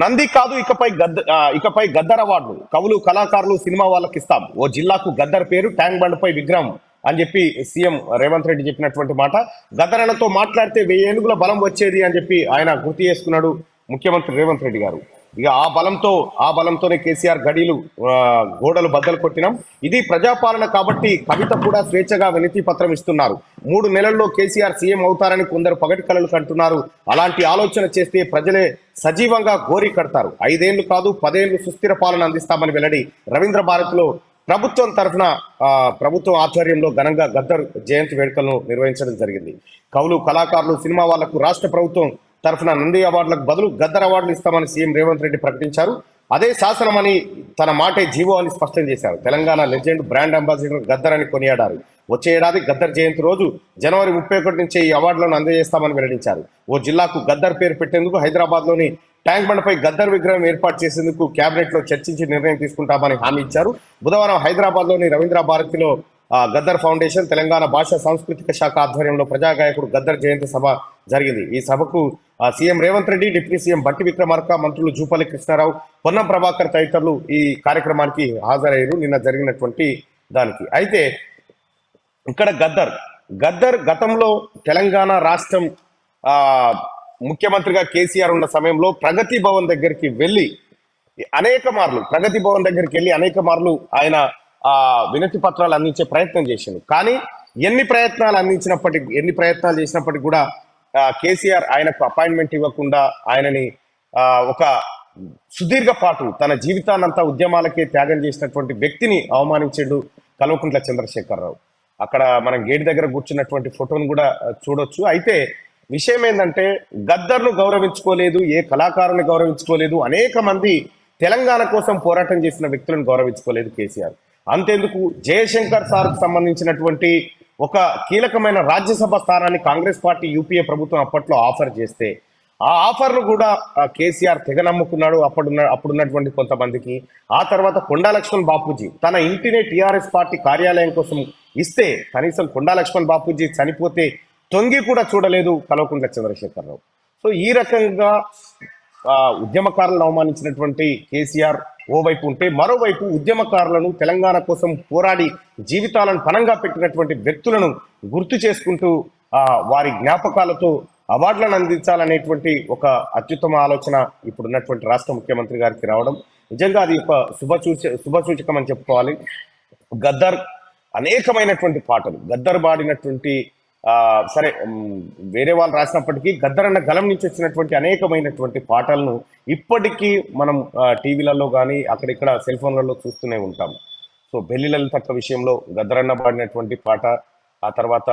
నంది కాదు ఇకపై గద్దర్ అవార్డులు కవులు కళాకారులు సినిమా వాళ్ళకి ఇస్తాం. ఓ జిల్లాకు గద్దర్ పేరు, ట్యాంక్ బండ్పై విగ్రహం అని చెప్పి సీఎం రేవంత్ రెడ్డి చెప్పినటువంటి మాట. గద్దరన్నతో మాట్లాడితే 1000 ఏనుగుల బలం వచ్చేది అని చెప్పి ఆయన గుర్తు చేసుకున్నాడు ముఖ్యమంత్రి రేవంత్ రెడ్డి గారు. ఇక ఆ బలంతోనే కేసీఆర్ గడీలు గోడలు బద్దలు కొట్టినాం. ఇది ప్రజాపాలన కాబట్టి కవిత కూడా స్వేచ్ఛగా వినతి పత్రం ఇస్తున్నారు. 3 నెలల్లో కేసీఆర్ సీఎం అవుతారని కొందరు పగటి కలలు కంటున్నారు. అలాంటి ఆలోచన చేస్తే ప్రజలే సజీవంగా గోరి కడతారు. 5 ఏళ్లు కాదు 10 ఏళ్లు సుస్థిర పాలన అందిస్తామని వెల్లడి. రవీంద్ర భారతిలో ప్రభుత్వం తరఫున ప్రభుత్వం ఆధ్వర్యంలో ఘనంగా గద్దర్ జయంతి వేడుకలను నిర్వహించడం జరిగింది. కవులు కళాకారులు సినిమా వాళ్లకు రాష్ట్ర ప్రభుత్వం తరఫున నంది అవార్డులకు బదులు గద్దర్ అవార్డులు ఇస్తామని సీఎం రేవంత్ రెడ్డి ప్రకటించారు. అదే శాసనమని తన మాటే జీవో అని స్పష్టం చేశారు. Telangana legend brand ambassador Gaddar అని కొనియాడారు. వచ్చే ఏడాది గద్దర్ జయంతి రోజు జనవరి 31 నుంచే ఈ అవార్డులను అందజేస్తామని వెల్లడించారు. ఓ జిల్లాకు గద్దర్ పేరు పెట్టేందుకు హైదరాబాద్లోని ట్యాంక్ బండ్పై గద్దర్ విగ్రహం ఏర్పాటు చేసేందుకు కేబినెట్ లో చర్చించి నిర్ణయం తీసుకుంటామని హామీ ఇచ్చారు. బుధవారం హైదరాబాద్లోని రవీంద్ర భారతిలో గద్దర్ ఫౌండేషన్ తెలంగాణ భాషా సాంస్కృతిక శాఖ ఆధ్వర్యంలో ప్రజాగాయకుడు గద్దర్ జయంతి సభ జరిగింది. ఈ సభకు CM Revanth Reddy, deputy CM బట్టి విక్రమార్క, మంత్రులు జూపల్లి కృష్ణారావు, పొన్నం ప్రభాకర్ తదితరులు ఈ కార్యక్రమానికి హాజరయ్యారు నిన్న జరిగినటువంటి దానికి. అయితే ఇక్కడ గద్దర్ గతంలో తెలంగాణ రాష్ట్రం ముఖ్యమంత్రిగా కేసీఆర్ ఉన్న సమయంలో ప్రగతి భవన్ దగ్గరికి వెళ్ళి అనేక మార్లు ఆయన వినతి పత్రాలు అందించే ప్రయత్నం చేసింది. కానీ ఎన్ని ప్రయత్నాలు చేసినప్పటికీ కూడా కేసీఆర్ ఆయనకు అపాయింట్మెంట్ ఇవ్వకుండా ఆయనని ఒక సుదీర్ఘ పాటు తన జీవితాన్నంతా ఉద్యమాలకే త్యాగం చేసినటువంటి వ్యక్తిని అవమానించాడు కల్వకుంట్ల చంద్రశేఖరరావు. అక్కడ మనం గేట్ దగ్గర కూర్చున్నటువంటి ఫోటోను కూడా చూడొచ్చు. అయితే విషయం ఏంటంటే గద్దర్ను గౌరవించుకోలేదు, ఏ కళాకారుని గౌరవించుకోలేదు, అనేక మంది తెలంగాణ కోసం పోరాటం చేసిన వ్యక్తులను గౌరవించుకోలేదు కేసీఆర్. అంతేందుకు జయశంకర్ సార్కు సంబంధించినటువంటి ఒక కీలకమైన రాజ్యసభ స్థానాన్ని కాంగ్రెస్ పార్టీ యూపీఏ ప్రభుత్వం అప్పట్లో ఆఫర్ చేస్తే ఆ ఆఫర్ను కూడా కేసీఆర్ తెగ నమ్ముకున్నాడు అప్పుడున్నటువంటి కొంతమందికి. ఆ తర్వాత కొండా లక్ష్మణ్ బాపూజీ తన ఇంటినే టీఆర్ఎస్ పార్టీ కార్యాలయం కోసం ఇస్తే కనీసం కొండా లక్ష్మణ్ బాపూజీ చనిపోతే తొంగి కూడా చూడలేదు కల్వకుంట్ల చంద్రశేఖరరావు. సో ఈ రకంగా ఉద్యమకారులను అవమానించినటువంటి కేసీఆర్ ఓవైపు ఉంటే, మరోవైపు ఉద్యమకారులను తెలంగాణ కోసం పోరాడి జీవితాలను పణంగా పెట్టినటువంటి వ్యక్తులను గుర్తు చేసుకుంటూ వారి జ్ఞాపకాలతో అవార్డులను అందించాలనేటువంటి ఒక అత్యుత్తమ ఆలోచన ఇప్పుడున్నటువంటి రాష్ట్ర ముఖ్యమంత్రి గారికి రావడం నిజంగా అది ఒక శుభసూచకం అని చెప్పుకోవాలి. గద్దర్ అనేకమైనటువంటి పాటలు గద్దర్ పాడినటువంటి సరే వేరే వాళ్ళు రాసినప్పటికీ గద్దర్ అన్న గలం నుంచి వచ్చినటువంటి అనేకమైనటువంటి పాటలను ఇప్పటికీ మనం టీవీలలో కానీ అక్కడిక్కడ సెల్ ఫోన్లలో చూస్తూనే ఉంటాం. సో బెల్లి లలితక్క విషయంలో గద్దర్ అన్న పాడినటువంటి పాట, ఆ తర్వాత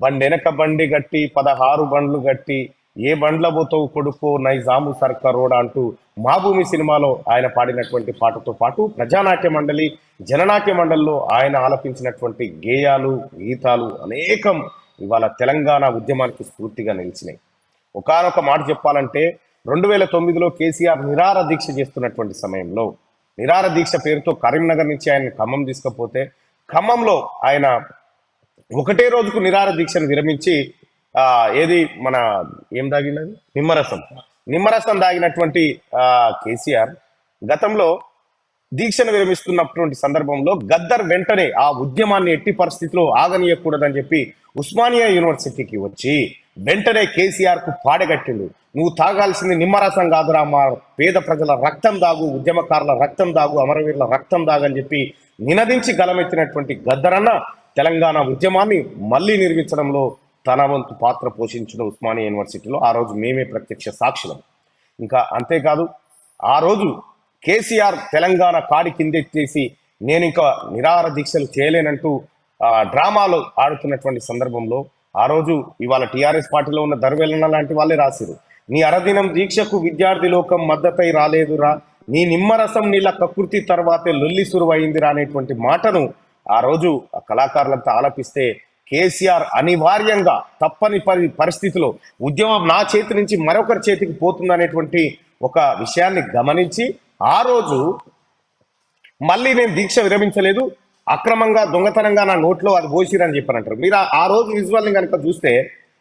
బండెనక బండి గట్టి 16 బండ్లు గట్టి ఏ బండ్ల పోతావు కొడుకో నైజాము సర్కారోడా అంటూ మాభూమి సినిమాలో ఆయన పాడినటువంటి పాటతో పాటు ప్రజానాట్య మండలి, జననాట్య మండలిలో ఆయన ఆలపించినటువంటి గేయాలు, గీతాలు అనేకం ఇవాళ తెలంగాణ ఉద్యమానికి స్ఫూర్తిగా నిలిచినాయి. ఒకానొక మాట చెప్పాలంటే 2009లో కేసీఆర్ నిరాహార దీక్ష చేస్తున్నటువంటి సమయంలో నిరాహార దీక్ష పేరుతో కరీంనగర్ నుంచి ఆయన ఖమ్మం తీసుకపోతే ఖమ్మంలో ఆయన ఒకటే రోజుకు నిరాహార దీక్షను విరమించి ఏది మన ఏం దాగినది నిమ్మరసం దాగినటువంటి కేసీఆర్ గతంలో దీక్షను విరమిస్తున్నటువంటి సందర్భంలో గద్దర్ వెంటనే ఆ ఉద్యమాన్ని ఎట్టి పరిస్థితిలో ఆగనీయకూడదని చెప్పి ఉస్మానియా యూనివర్సిటీకి వచ్చి వెంటనే కేసీఆర్ కు పాడగట్టిండు. నువ్వు తాగాల్సింది నిమ్మరసం కాదురా, మా పేద ప్రజల రక్తం దాగు, ఉద్యమకారుల రక్తం దాగు, అమరవీరుల రక్తం దాగు అని చెప్పి నినదించి గలమెత్తినటువంటి గద్దరన్న తెలంగాణ ఉద్యమాన్ని మళ్ళీ నిర్మించడంలో తన వంతు పాత్ర పోషించిన ఉస్మానియా యూనివర్సిటీలో ఆ రోజు మేమే ప్రత్యక్ష సాక్షులం. ఇంకా అంతేకాదు ఆ రోజు కేసీఆర్ తెలంగాణ కాడి కిందెత్తేసి నేను ఇంకా నిరాహార దీక్షలు చేయలేనంటూ డ్రామాలు ఆడుతున్నటువంటి సందర్భంలో ఆ రోజు ఇవాళ టీఆర్ఎస్ పార్టీలో ఉన్న దర్వేలన్న లాంటి వాళ్ళే రాసిరు, నీ అరదినం దీక్షకు విద్యార్థి లోకం మద్దతై రాలేదురా, నీ నిమ్మరసం నీళ్ళ కకృతి తర్వాతే లొల్లి సురువైందిరా అనేటువంటి మాటను ఆ రోజు కళాకారులంతా ఆలపిస్తే కేసీఆర్ అనివార్యంగా తప్పని పరిస్థితిలో ఉద్యమం నా చేతి నుంచి మరొకరి చేతికి పోతుందనేటువంటి ఒక విషయాన్ని గమనించి ఆ రోజు మళ్ళీ నేను దీక్ష విరమించలేదు, అక్రమంగా దొంగతనంగా నా నోట్లో అది పోసిరని చెప్పారంటారు. మీరు ఆ రోజు విజువల్ని కనుక చూస్తే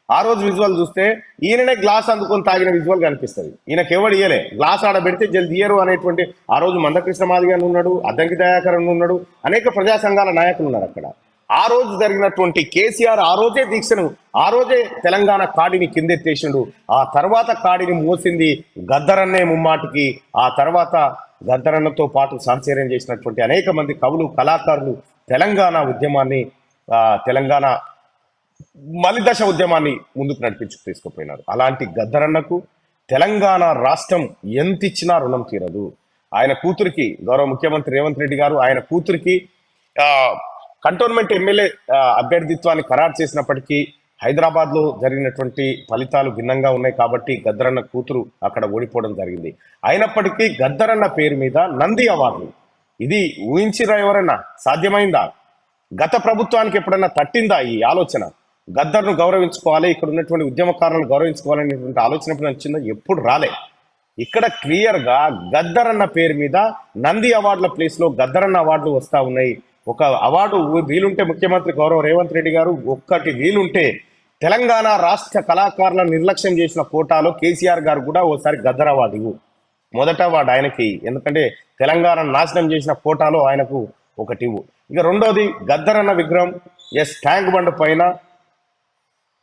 ఆ రోజు విజువల్ చూస్తే ఈయననే గ్లాస్ అందుకొని తాగిన విజువల్ కనిపిస్తుంది. ఈయనకి ఎవడు ఇయ్యలే, గ్లాస్ ఆడ పెడితే జల్ది ఇయ్యరు అనేటువంటి. ఆ రోజు మందకృష్ణ మాదిగ ఉన్నాడు, అద్దంకి దయాకరన్ ఉన్నాడు, అనేక ప్రజా సంఘాల నాయకులు ఉన్నారు అక్కడ. ఆ రోజు జరిగినటువంటి కేసీఆర్ ఆ రోజే దీక్షను, ఆ రోజే తెలంగాణ కాడిని కిందెత్తేసిండు. ఆ తర్వాత కాడిని మోసింది గద్దరన్నే ముమ్మాటికి. ఆ తర్వాత గద్దరన్నతో పాటు సహచర్యం చేసినటువంటి అనేక మంది కవులు, కళాకారులు తెలంగాణ ఉద్యమాన్ని, తెలంగాణ మలిదశ ఉద్యమాన్ని ముందుకు నడిపించుకు తీసుకుపోయినారు. అలాంటి గద్దరన్నకు తెలంగాణ రాష్ట్రం ఎంత ఇచ్చినా రుణం తీరదు. ఆయన కూతురికి, గౌరవ ముఖ్యమంత్రి రేవంత్ రెడ్డి గారు ఆయన కూతురికి ఆ కంటోన్మెంట్ ఎమ్మెల్యే అభ్యర్థిత్వాన్ని ఖరారు చేసినప్పటికీ హైదరాబాద్ లో జరిగినటువంటి ఫలితాలు భిన్నంగా ఉన్నాయి కాబట్టి గద్దరన్న కూతురు అక్కడ ఓడిపోవడం జరిగింది. అయినప్పటికీ గద్దరన్న పేరు మీద నంది అవార్డు, ఇది ఊహించిరా ఎవరన్నా? సాధ్యమైందా? గత ప్రభుత్వానికి ఎప్పుడన్నా తట్టిందా ఈ ఆలోచన? గద్దర్ను గౌరవించుకోవాలి, ఇక్కడ ఉన్నటువంటి ఉద్యమకారులను గౌరవించుకోవాలనేటువంటి ఆలోచన ఎప్పుడు వచ్చిందో? ఎప్పుడు రాలే. ఇక్కడ క్లియర్ గా గద్దరన్న పేరు మీద నంది అవార్డుల ప్లేస్ లో గద్దరన్న అవార్డులు వస్తా ఉన్నాయి. ఒక అవార్డు వీలుంటే ముఖ్యమంత్రి గౌరవ రేవంత్ రెడ్డి గారు ఒక్కటి వీలుంటే తెలంగాణ రాష్ట్ర కళాకారులను నిర్లక్ష్యం చేసిన కోటాలో కేసీఆర్ గారు కూడా ఓసారి గద్దర్ అవార్డు ఇవ్వు. మొదట అవార్డు ఆయనకి, ఎందుకంటే తెలంగాణ నాశనం చేసిన కోటాలో ఆయనకు ఒకటి ఇవ్వు. ఇక రెండోది గద్దరన్న విగ్రహం, ట్యాంక్ బండ్ పైన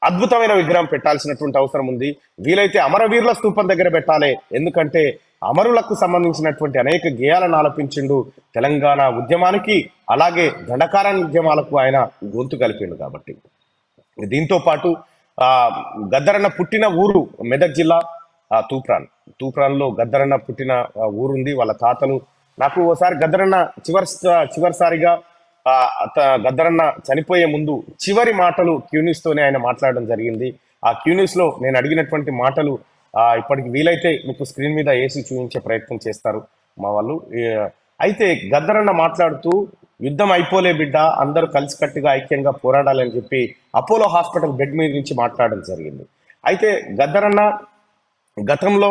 అద్భుతమైన విగ్రహం పెట్టాల్సినటువంటి అవసరం ఉంది. వీలైతే అమరవీరుల స్తూపం దగ్గర పెట్టాలి, ఎందుకంటే అమరులకు సంబంధించినటువంటి అనేక గేయాలను ఆలపించిండు తెలంగాణ ఉద్యమానికి, అలాగే దండకార ఉద్యమాలకు ఆయన గొంతు కలిపిండు. కాబట్టి దీంతో పాటు గద్దరన్న పుట్టిన ఊరు మెదక్ జిల్లా తూప్రాన్లో గద్దరన్న పుట్టిన ఊరుంది. వాళ్ళ తాతలు, నాకు ఓసారి గద్దరన్న చివరిసారిగా గద్దరన్న చనిపోయే ముందు చివరి మాటలు క్యూన్యూస్ తోనే ఆయన మాట్లాడడం జరిగింది. ఆ క్యూన్యూస్ లో నేను అడిగినటువంటి మాటలు ఇప్పటికి వీలైతే మీకు స్క్రీన్ మీద వేసి చూపించే ప్రయత్నం చేస్తారు మా వాళ్ళు. అయితే గద్దరన్న మాట్లాడుతూ యుద్ధం అయిపోలే బిడ్డ, అందరూ కలిసికట్టుగా ఐక్యంగా పోరాడాలని చెప్పి అపోలో హాస్పిటల్ బెడ్ మీద నుంచి మాట్లాడడం జరిగింది. అయితే గద్దరన్న గతంలో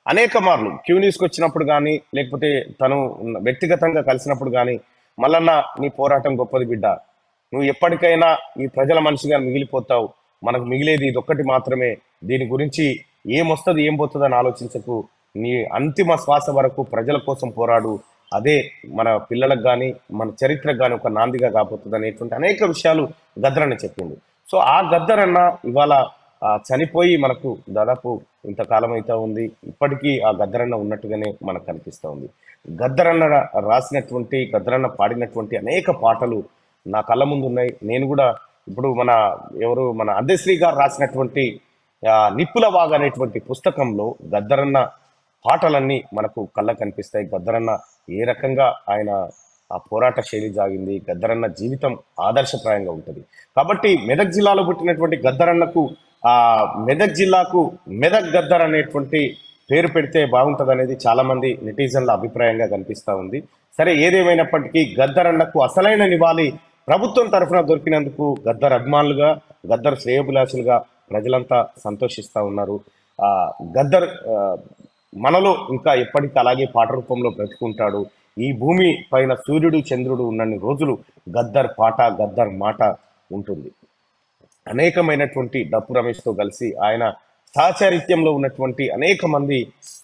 అనేక మార్లు క్యూన్యూస్కి వచ్చినప్పుడు కానీ, లేకపోతే తను వ్యక్తిగతంగా కలిసినప్పుడు కానీ, మల్లన్న నీ పోరాటం గొప్పది బిడ్డ, నువ్వు ఎప్పటికైనా ఈ ప్రజల మనిషిగా మిగిలిపోతావు, మనకు మిగిలేది ఇదొక్కటి మాత్రమే, దీని గురించి ఏమొస్తుంది ఏం పోతుంది అని ఆలోచించకు, నీ అంతిమ శ్వాస వరకు ప్రజల కోసం పోరాడు, అదే మన పిల్లలకు కానీ మన చరిత్రకు కానీ ఒక నాందిగా కాబోతుంది అనేటువంటి అనేక విషయాలు గద్దరన్న చెప్పింది. సో ఆ గద్దరన్న ఇవాళ చనిపోయి మనకు దాదాపు ఇంతకాలం అయితే ఉంది, ఇప్పటికీ ఆ గద్దరన్న ఉన్నట్టుగానే మనకు కనిపిస్తూ ఉంది. గద్దరన్న రాసినటువంటి, గద్దరన్న పాడినటువంటి అనేక పాటలు నా కళ్ళ ముందు ఉన్నాయి. నేను కూడా ఇప్పుడు మన అందశ్రీ గారు రాసినటువంటి నిప్పుల వాగ్ అనేటువంటి పుస్తకంలో గద్దరన్న పాటలన్నీ మనకు కళ్ళ కనిపిస్తాయి. గద్దరన్న ఏ రకంగా ఆయన ఆ పోరాట శైలి జాగింది, గద్దరన్న జీవితం ఆదర్శప్రాయంగా ఉంటుంది. కాబట్టి మెదక్ జిల్లాలో పుట్టినటువంటి గద్దరన్నకు మెదక్ జిల్లాకు మెదక్ గద్దర్ అనేటువంటి పేరు పెడితే బాగుంటుంది అనేది చాలా మంది నెటిజన్ల అభిప్రాయంగా కనిపిస్తూ ఉంది. సరే, ఏదేమైనప్పటికీ గద్దరన్నకు అసలైన నివాళి ప్రభుత్వం తరఫున దొరికినందుకు గద్దర్ అభిమానులుగా, గద్దర్ శ్రేయోభిలాషులుగా ప్రజలంతా సంతోషిస్తూ ఉన్నారు. గద్దర్ మనలో ఇంకా ఎప్పటికీ అలాగే పాట రూపంలో బ్రతుకుంటాడు. ఈ భూమి పైన సూర్యుడు చంద్రుడు ఉన్నన్ని రోజులు గద్దర్ పాట, గద్దర్ మాట ఉంటుంది. అనేకమైనటువంటి డప్పు రమేష్తో కలిసి ఆయన సహచరిత్యంలో ఉన్నటువంటి అనేక మంది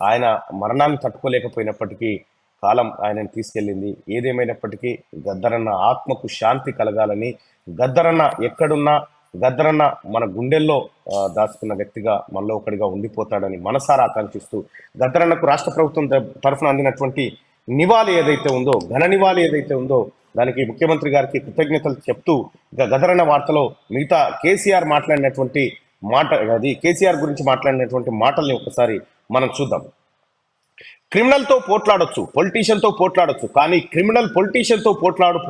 ఆయన మరణాన్ని తట్టుకోలేకపోయినప్పటికీ కాలం ఆయనను తీసుకెళ్ళింది. ఏదేమైనప్పటికీ గద్దరన్న ఆత్మకు శాంతి కలగాలని, గద్దరన్న ఎక్కడున్నా గద్దరన్న మన గుండెల్లో దాచుకున్న వ్యక్తిగా మనలో ఒకటిగా ఉండిపోతాడని మనసారా ఆకాంక్షిస్తూ, గద్దరన్నకు రాష్ట్ర ప్రభుత్వం తరఫున అందినటువంటి నివాళి ఏదైతే ఉందో, ఘన నివాళి ఏదైతే ఉందో, దానికి ముఖ్యమంత్రి గారికి కృతజ్ఞతలు చెప్తూ ఇక గద్దరన్న వార్తలో మిగతా కేసీఆర్ మాట్లాడినటువంటి కేసీఆర్ గురించి మాట్లాడినటువంటి మాటల్ని ఒకసారి మనం చూద్దాం. క్రిమినల్తో పోట్లాడొచ్చు, పొలిటీషియన్తో పోట్లాడొచ్చు, కానీ క్రిమినల్ పొలిటీషియన్తో పోట్లాడు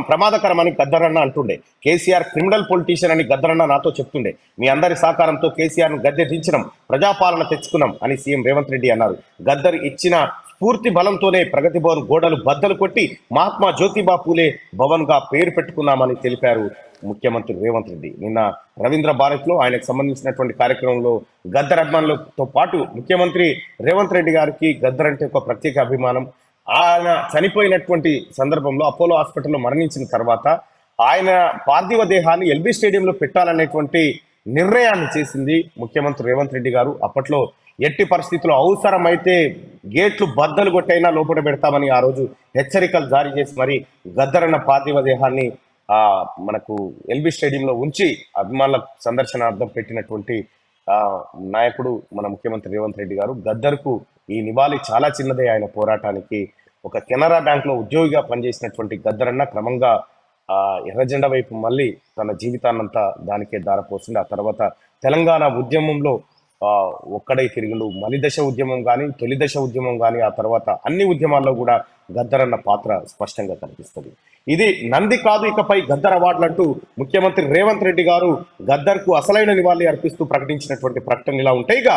ప్రమాదకరం అని గద్దరన్న అంటుండే. కేసీఆర్ క్రిమినల్ పొలిటీషియన్ అని గద్దరన్న నాతో చెప్తుండే. మీ అందరి సహకారంతో కేసీఆర్ ను గద్దె దించడం, ప్రజాపాలన తెచ్చుకున్నాం అని సీఎం రేవంత్ రెడ్డి అన్నారు. గద్దర్ ఇచ్చిన స్ఫూర్తి బలంతోనే ప్రగతి భవన్ గోడలు బద్దలు కొట్టి మహాత్మా జ్యోతిబా పూలే భవన్ గా పేరు పెట్టుకున్నామని తెలిపారు ముఖ్యమంత్రి రేవంత్ రెడ్డి. నిన్న రవీంద్ర భారత్ లో ఆయనకు సంబంధించినటువంటి కార్యక్రమంలో గద్దర్ అభిమానులతో పాటు ముఖ్యమంత్రి రేవంత్ రెడ్డి గారికి గద్దర్ అంటే ఒక ప్రత్యేక అభిమానం. ఆయన చనిపోయినటువంటి సందర్భంలో అపోలో హాస్పిటల్లో మరణించిన తర్వాత ఆయన పార్థివ దేహాన్ని ఎల్బీ స్టేడియంలో పెట్టాలనేటువంటి నిర్ణయాన్ని చేసింది ముఖ్యమంత్రి రేవంత్ రెడ్డి గారు. అప్పట్లో ఎట్టి పరిస్థితుల్లో అవసరమైతే గేట్లు బద్దలు కొట్టైనా లోపల పెడతామని ఆ రోజు హెచ్చరికలు జారీ చేసి మరి గద్దరన్న పార్థివ దేహాన్ని మనకు ఎల్బీ స్టేడియంలో ఉంచి అభిమానుల సందర్శనార్థం పెట్టినటువంటి నాయకుడు మన ముఖ్యమంత్రి రేవంత్ రెడ్డి గారు. గద్దర్కు ఈ నివాళి చాలా చిన్నదే. ఆయన పోరాటానికి ఒక కెనరా బ్యాంక్ లో ఉద్యోగిగా పనిచేసినటువంటి గద్దరన్న క్రమంగా ఎర్రజెండా వైపు మళ్ళీ తన జీవితాన్నంతా దానికే దారపోసింది. ఆ తర్వాత తెలంగాణ ఉద్యమంలో ఒక్కడై తిరిగిండు. మలిదశ ఉద్యమం కానీ, తొలి దశ ఉద్యమం కానీ, ఆ తర్వాత అన్ని ఉద్యమాల్లో కూడా గద్దరన్న పాత్ర స్పష్టంగా కనిపిస్తుంది. ఇది నంది కాదు ఇకపై గద్దర్ అవార్డులు అంటూ ముఖ్యమంత్రి రేవంత్ రెడ్డి గారు గద్దర్కు అసలైన నివాళి అర్పిస్తూ ప్రకటించినటువంటి ప్రకటన ఇలా ఉంటాయిగా.